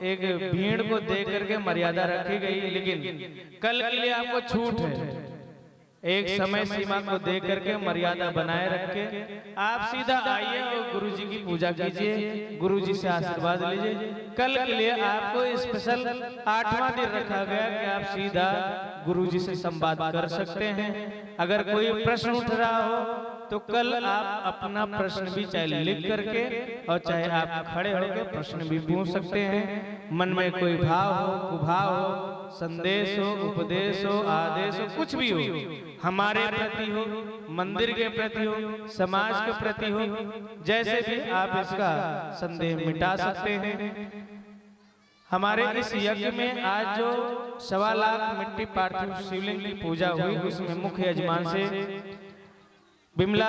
एक भीड़ को देख करके मर्यादा रखी गई, लेकिन कल के लिए आपको छूट है। एक समय सीमा को देख करके मर्यादा बनाए रख के आप सीधा आइए और गुरु जी की पूजा कीजिए, गुरु जी से आशीर्वाद लीजिए। कल के लिए आपको स्पेशल 8वां दिन रखा गया कि आप सीधा गुरु जी से संवाद कर सकते हैं। अगर कोई प्रश्न उठ रहा हो तो कल आप अपना प्रश्न भी चाहे लिख करके और चाहे आप खड़े होकर प्रश्न भी पूछ सकते हैं। मन में कोई भाव हो, कुभाव हो, संदेश हो, उपदेश हो, आदेश हो, कुछ भी हो, हमारे प्रति हो, मंदिर के प्रति हो, समाज के प्रति हो, जैसे भी आप इसका संदेह मिटा सकते हैं। हमारे इस यज्ञ में आज जो 1.25 लाख मिट्टी पार्थिव शिवलिंग की पूजा हुई, उसमें मुख्य यजमान से बिमला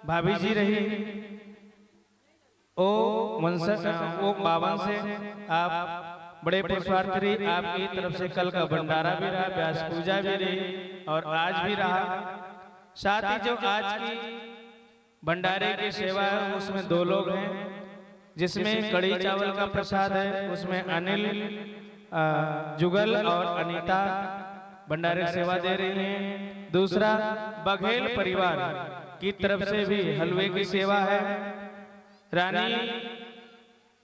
भाभी जी रही, ओ 52 से आप बड़े पुरुषार्थ रही, आपकी तरफ से कल का भंडारा भी रहा, व्यास पूजा भी रही और आज भी रहा। साथ ही जो आज की भंडारे की सेवा है उसमें 2 लोग हैं, जिसमें कड़ी चावल का प्रसाद है, उसमें अनिल जुगल और अनीता भंडारे की सेवा दे रही हैं। दूसरा बघेल परिवार की तरफ से भी हलवे की सेवा है। रानी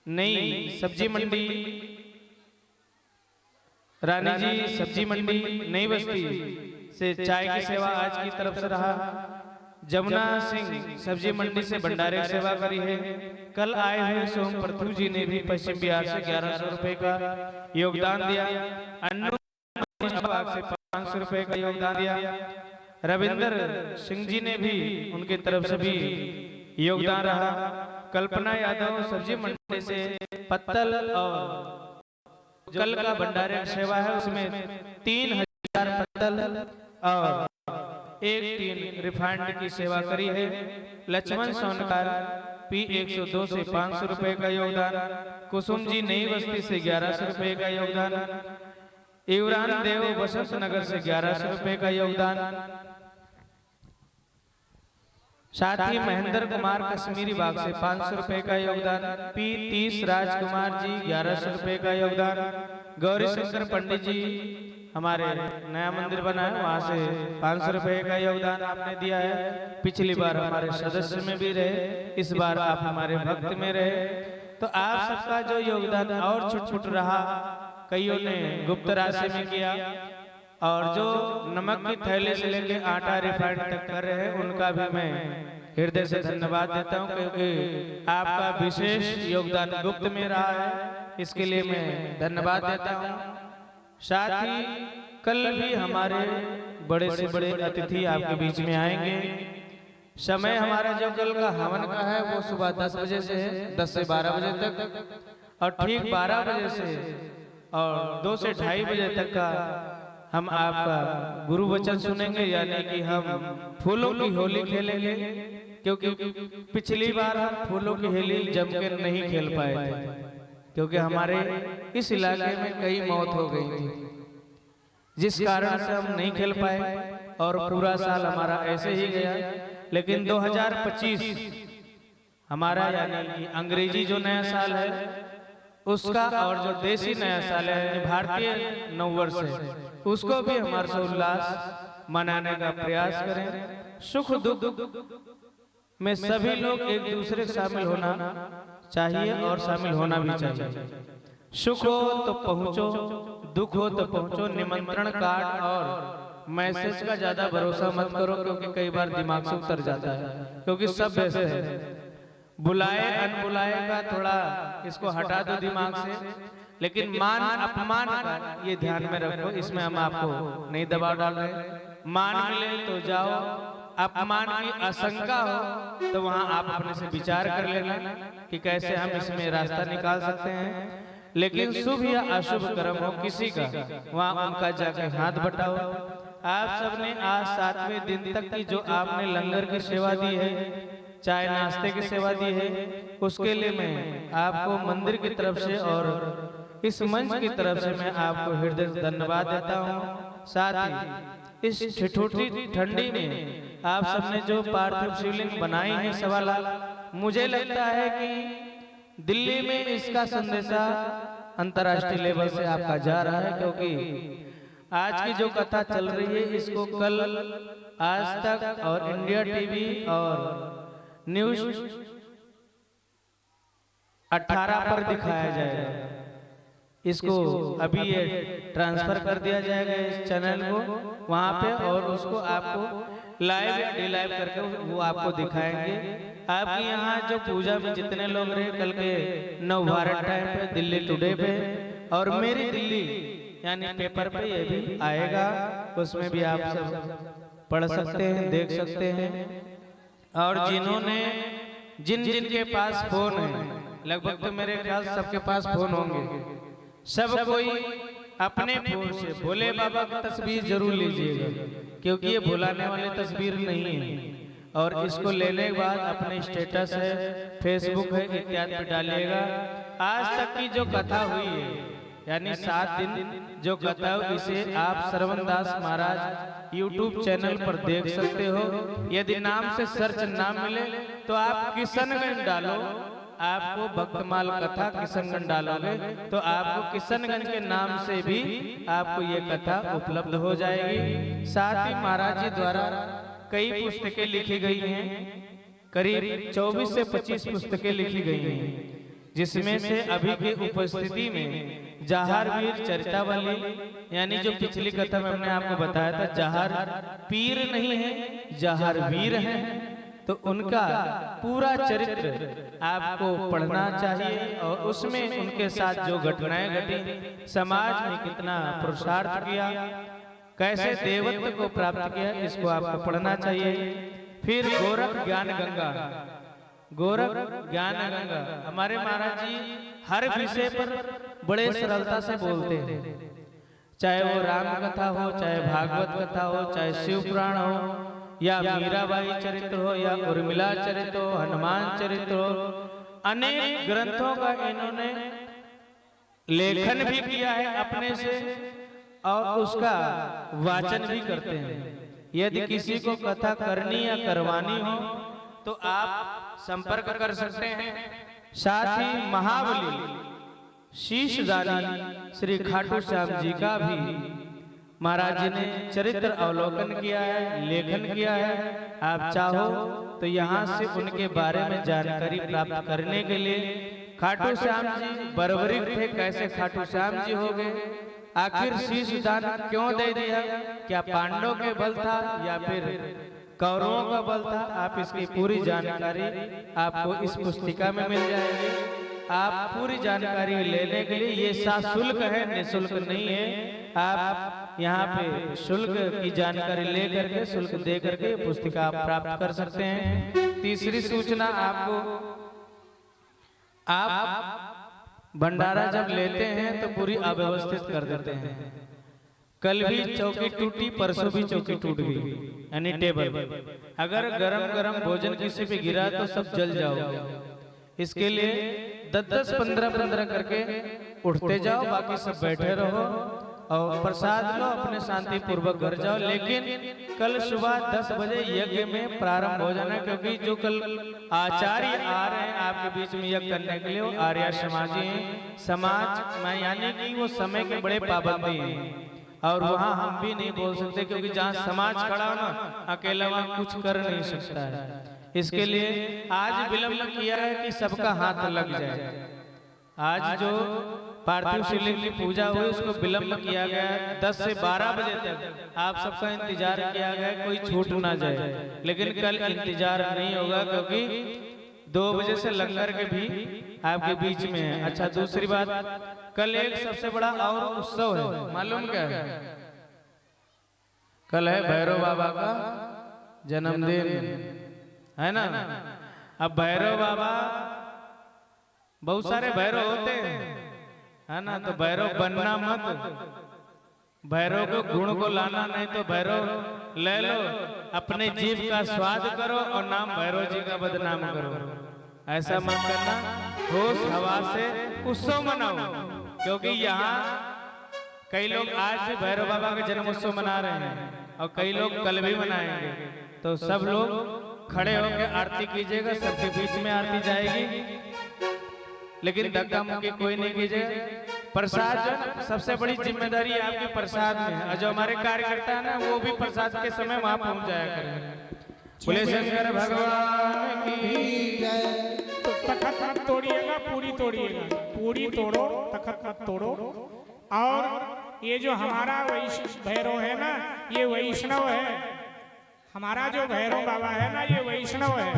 नई सब्जी मंडी, रानी जी सब्जी मंडी नई बस्ती से चाय की सेवा आज की तरफ से रहा। जमुना सिंह सब्जी मंडी से भंडारे की सेवा करी है। कल आए हुए सोम प्रथु जी ने भी पश्चिम बिहार से 1100 रुपए का योगदान दिया। अन्नू से 500 रुपए का योगदान दिया। रविंदर सिंह जी ने भी उनकी तरफ से भी योगदान रहा। कल्पना यादव सब्जी मंडी से पत्तल और कल का भंडारे की सेवा है, उसमें 3000 पत्तल और 1 टीन रिफाइंड की सेवा करी है। लक्ष्मण सोनकार P102 से 500 रुपए का योगदान। कुसुम जी नई बस्ती से 1100 रुपए का योगदान। इवरान देव बसंत नगर से 1100 रुपए का योगदान। साथ ही महेंद्र कुमार कश्मीरी बाग से 500 रुपए का योगदान। P30 राजकुमार जी 1100 रुपए का योगदान। गौरी शंकर पंडित जी हमारे नया मंदिर बना है, वहां से 500 रुपए का योगदान आपने दिया है। पिछली बार हमारे सदस्य में भी रहे, इस बार आप हमारे भक्त में रहे, तो आप सबका जो योगदान और छुट रहा, कईयों ने गुप्त राशि में किया और जो नमक की थैले से लेकर आटा रिफाइंड तक कर रहे हैं, उनका भी मैं हृदय से धन्यवाद देता हूं, क्योंकि आपका विशेष योगदान गुप्त में रहा है, इसके लिए मैं धन्यवाद देता हूं। साथ ही कल भी हमारे बड़े से बड़े अतिथि आपके बीच में आएंगे। समय हमारा जो कल का हवन का है वो सुबह 10 बजे से है, 10 से 12 बजे तक, और ठीक 12 बजे से और 2 से 2:30 बजे तक का हम आपका गुरु वचन सुनेंगे, यानी कि हम फूलों की होली खेलेंगे। क्योंकि पिछली बार हम फूलों की होली जम के नहीं खेल पाए थे, क्योंकि हमारे इस इलाके में कई मौत हो गई थी, जिस कारण से हम नहीं खेल पाए और पूरा साल हमारा ऐसे ही गया। लेकिन 2025 हमारा यानी अंग्रेजी जो नया साल है उसका और जो देसी नया साल है यानी भारतीय नववर्ष है, उसको भी हम हर्षोल्लास मनाने का प्रयास करें। सुख दुख में सभी लोग एक दूसरे के शामिल होना चाहिए और शामिल होना भी चाहिए। सुख हो तो पहुंचो, दुख हो तो पहुंचो। निमंत्रण कार्ड और मैसेज का ज्यादा भरोसा मत करो, क्योंकि कई बार दिमाग से उतर जाता है, क्योंकि सब व्यस्त है। बुलाए अनबुलाए का थोड़ा इसको हटा दो दिमाग से, लेकिन मान अपमान का ये ध्यान में रखो, इसमें हम आपको नहीं दबाव डाल रहे। मान मिले तो जाओ, अपमान की आशंका हो तो वहां आप अपने से विचार कर लेना कि कैसे हम इसमें रास्ता निकाल सकते हैं। लेकिन शुभ या अशुभ कर्म हो किसी का, वहाँ उनका जाके हाथ बटाओ। आप सबने आज 7वें दिन तक की जो आपने लंगर की सेवा दी है, चाय नाश्ते की सेवा दी है, उसके लिए मैं आपको मंदिर की तरफ से और इस मंच की तरफ से मैं आपको हृदय से धन्यवाद देता हूँ। साथ ही इस ठिठुरी ठंडी में आप सबने जो पार्थिव शिवलिंग बनाई है 1.25 लाख, मुझे लगता है कि दिल्ली में इसका संदेशा अंतर्राष्ट्रीय लेवल से आपका जा रहा है, क्योंकि आज की जो कथा चल रही है इसको कल आज तक और इंडिया टीवी और न्यूज 18 पर दिखाया जाएगा। इसको अभी ये ट्रांसफर कर दिया जाएगा इस चैनल को वहां पे, और उसको आपको लाइव या डी लाइव करके वो आपको दिखाएंगे। आपके यहाँ जो पूजा में जितने लोग रहे कल के नवभारत टाइम पे, दिल्ली टुडे पे और मेरी दिल्ली यानी पेपर पे ये भी आएगा, उसमें भी आप सब पढ़ सकते हैं, देख सकते हैं। और जिन्होंने जिन के पास फोन है, लगभग तो मेरे ख्याल सबके पास फोन होंगे, सब कोई अपने फोन से भोले बाबा की तस्वीर जरूर लीजिएगा, क्योंकि ये भुलाने वाली तस्वीर नहीं है। और इसको लेने के बाद अपने स्टेटस है, फेसबुक है इत्यादि पे डालिएगा। आज तक की जो कथा हुई है यानी 7 दिन जो कथा हुई, इसे आप श्रवण दास महाराज यूट्यूब चैनल पर देख सकते हो। यदि नाम से सर्च ना मिले तो आप किशनगंज डालो, आपको भक्तमाल कथा किशनगंज डालोगे तो आपको किशनगंज के नाम से भी आपको ये कथा उपलब्ध हो जाएगी। साथ ही महाराज जी द्वारा कई पुस्तकें लिखी गई हैं, करीब 24 से 25 पुस्तकें लिखी गई हैं, जिसमें से अभी की उपस्थिति में जहार वीर चरितावली यानी जो पिछली कथा में हमने आपको बताया था, जहार पीर नहीं है जहार वीर है, तो उनका पूरा चरित्र आपको पढ़ना चाहिए और उसमें उनके साथ जो घटनाएं घटी, समाज में कितना पुरुषार्थ किया, कैसे देवत्व को प्राप्त किया, इसको आपको पढ़ना चाहिए। फिर गोरख ज्ञान गंगा, गोरख ज्ञान गंगा हमारे महाराज जी हर विषय पर बड़े सरलता से बोलते हैं, चाहे वो राम कथा हो, चाहे भागवत कथा हो, चाहे शिव पुराण हो, या मीराबाई चरित्र हो, या उर्मिला चरित्र हो, हनुमान चरित्र हो, अनेक ग्रंथों का इन्होंने लेखन भी किया है अपने से और उसका वाचन भी करते हैं। यदि किसी को कथा करनी या करवानी हो तो आप संपर्क कर सकते हैं। साथ ही महाबली शीशदानी श्री खाटू श्याम जी का भी महाराज जी ने चरित्र अवलोकन किया है, लेखन किया है। आप चाहो तो यहाँ से उनके बारे में जानकारी प्राप्त करने के लिए, खाटू श्याम जी बर्बरिक थे, कैसे खाटू श्याम जी हो गए, आखिर शीश दान क्यों दे दिया, क्या पांडवों के बल था या फिर कौरवों का बल था, आप इसकी पूरी जानकारी आपको इस पुस्तिका में मिल जाएगी। आप पूरी जानकारी लेने के लिए, ये सशुल्क है, निःशुल्क नहीं है। आप यहाँ पे शुल्क की जानकारी ले करके, शुल्क दे करके पुस्तिका आप प्राप्त कर सकते हैं। तीसरी सूचना, आप भंडारा जब लेते हैं तो पूरी अव्यवस्थित कर देते हैं। कल भी चौकी टूटी, परसों भी चौकी टूट गई, यानी टेबल। अगर गरम गरम भोजन किसी पे गिरा तो सब जल जाओगे। इसके लिए 10-10, 15-15 करके उठते जाओ, बाकी सब बैठे रहो और प्रसाद लो, अपने शांति पूर्वक घर जाओ। लेकिन कल सुबह 10 बजे यज्ञ में प्रारंभ हो जाना, क्योंकि जो कल आचार्य आ रहे हैं आपके बीच में यज्ञ करने के लिए, वो आर्य समाजी हैं। समाज में यानी कि वो समय के बड़े पाबंदी हैं और वहाँ हम भी नहीं बोल सकते, क्योंकि जहाँ समाज खड़ा हो ना, अकेला वहाँ कुछ कर नहीं सकता है। इसके लिए आज विलंब किया है कि सबका हाथ लग जाए। आज जो पार्थिव शिवलिंग की पूजा हुई उसको विलंब किया गया है, 10 से 12 बजे तक आप सबका इंतजार किया गया है, कोई छूट ना जाए। लेकिन कल इंतजार नहीं होगा, क्योंकि 2 बजे से लंगर के भी आपके बीच में है। अच्छा, दूसरी बात, कल एक सबसे बड़ा और उत्सव है, मालूम क्या है? कल है भैरव बाबा का जन्मदिन, है ना। अब भैरव बाबा, बहुत सारे भैरव होते हैं, है ना। तो भैरव बनना मत, भैरव को गुण को लाना नहीं तो भैरव ले लो, अपने जीव का स्वाद करो और नाम भैरव जी का बदनाम करो। ऐसा मत करना, होश हवा से उत्सव मनाओ। क्योंकि यहाँ कई लोग आज भी भैरव बाबा का जन्म उत्सव मना रहे हैं और कई लोग कल भी मनाएंगे। तो सब लोग खड़े होकर आरती कीजिएगा, सबके बीच में आरती जाएगी, लेकिन धक्का मुक्की कोई नहीं कीजिएगा। प्रसाद जो सबसे बड़ी जिम्मेदारी आपके प्रसाद में है, और जो हमारे कार्यकर्ता है ना वो भी प्रसाद के समय वहां पहुंच जाया करें। बोले शंकर भगवान की जय। तो तखत मत तोड़िएगा, पूरी तोड़िएगा, पूरी तोड़ो, तखत मत तोड़ो। और ये जो हमारा भैरव है ना, ये वैष्णव है। हमारा जो भैरव बाबा है ना, ये वैष्णव है।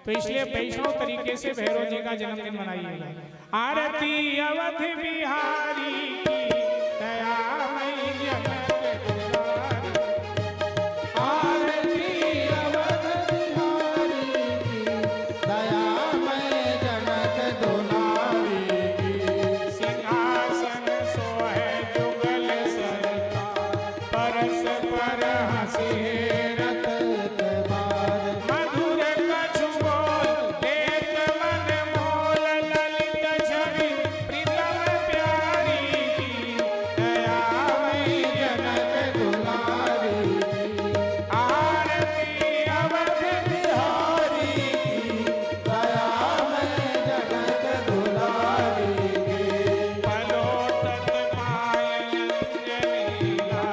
तो इसलिए वैष्णव तरीके से भैरव जी का जन्मदिन मनाइएगा। आरती अवध बिहारी की दयामयी जनक दुलारी। आरती अवध बिहारी की दयामय जनक दुलारी की। सिंहासन सोहे जुगल सरता, परस पर हंसी रत बार मधुर कछु बोल देत मन मोल। ललित छवि प्रीतम प्यारी की दयामयी जनक दुलारी की। आरती अवध बिहारी की दयामय जनक दुलारी की। पलोतत पायल अंजलिला,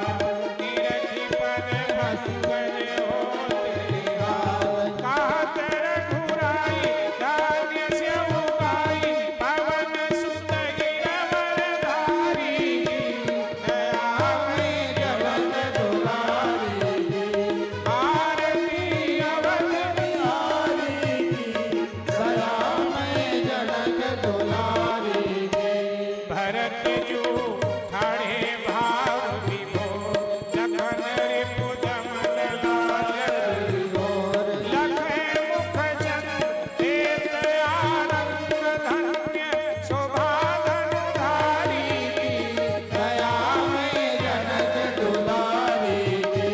निरखी पद हंसुगज होत निहाल। कहत रघुराई धान्य से उगाई, पवन सुत गिरवरधारी की दयामयी जनक दुलारी की। आरती अवध बिहारी की दयामय जनक दुलारी की। भरत जो ठाढ़े भाव विभो, लखन रिपुद मन लाल और लखे मुख चंद देत आनंद धन्य शोभा धनुधारी की दयामय जनक दुलारी की।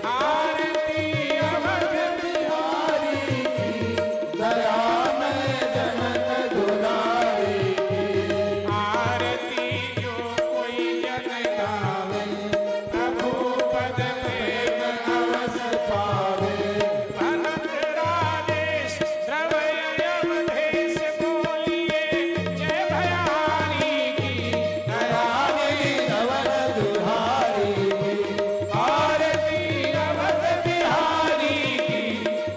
आरती अवध बिहारी की दयामय जनक दुलारी की। आरती जो कोई जन गावे, प्रभु पद प्रेम अवस पावे अनंत राजेश द्रवय अवधेश बोलिए, जय भयारी की दयामय धवल दुहारी की। आरती अवध बिहारी की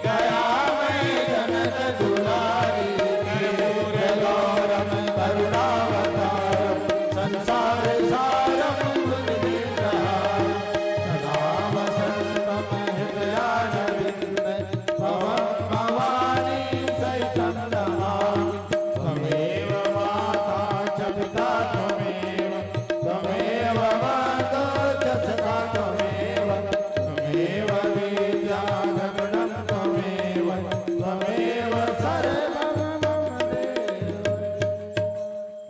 दयामय जनक दुलारी की। गौरम करुणावतारम संसार सारम बुद्धिप्रहारम सदा वसंतम हृदयारविंद भवं भवानी सहितं नमामि। त्वमेव माता च पिता त्वमेव, त्वमेव माता च सखा त्वमेव, त्वमेव विद्या गगनं त्वमेव, त्वमेव सर्वं मम देव।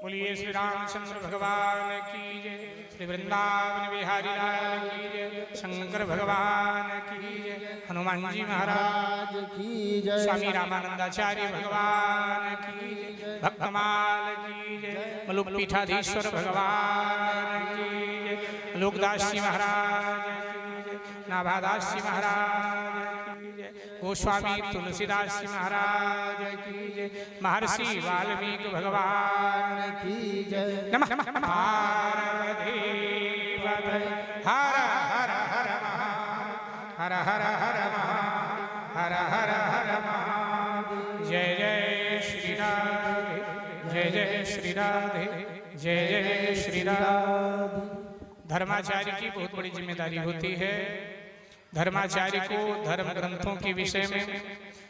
बोलिए श्री रामचंद्र भगवान की जय, श्री वृंदावन बिहारी लाल की जय, शंकर भगवान की जय, हनुमान जी महाराज, आज की जय। स्वामी रामानंदाचार्य भगवान की जय, भक्तमाल की जय, मलुक पीठाधीश्वर भगवान की जय, लोकदास जी महाराज की जय, नाभादास जी महाराज की जय, गोस्वामी तुलसीदास जी महाराज की जय, महर्षि वाल्मीकि भगवान की जय। नमः पार्वती पतये हर हर हर हर हर हर हर हर हर महादेव। जय जय श्री राधे, जय जय श्री राधे, जय जय श्री राधे। धर्माचार्य की बहुत बड़ी जिम्मेदारी होती है। धर्माचार्य को धर्म ग्रंथों के विषय में,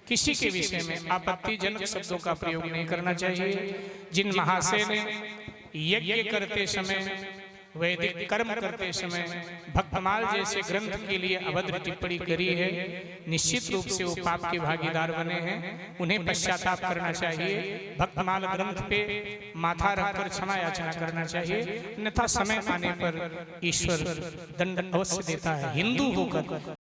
किसी के विषय में आपत्तिजनक शब्दों का प्रयोग नहीं करना चाहिए। जिन महाशय ने यज्ञ करते समय वैदिक कर्म करते समय भक्तमाल जैसे ग्रंथ के लिए अभद्र टिप्पणी करी है, निश्चित रूप से वो पाप के भागीदार बने हैं। उन्हें पश्चाताप करना चाहिए, भक्तमाल ग्रंथ पे माथा रखकर क्षमा याचना करना चाहिए, अन्यथा समय आने पर ईश्वर दंड अवश्य देता है। हिंदू होकर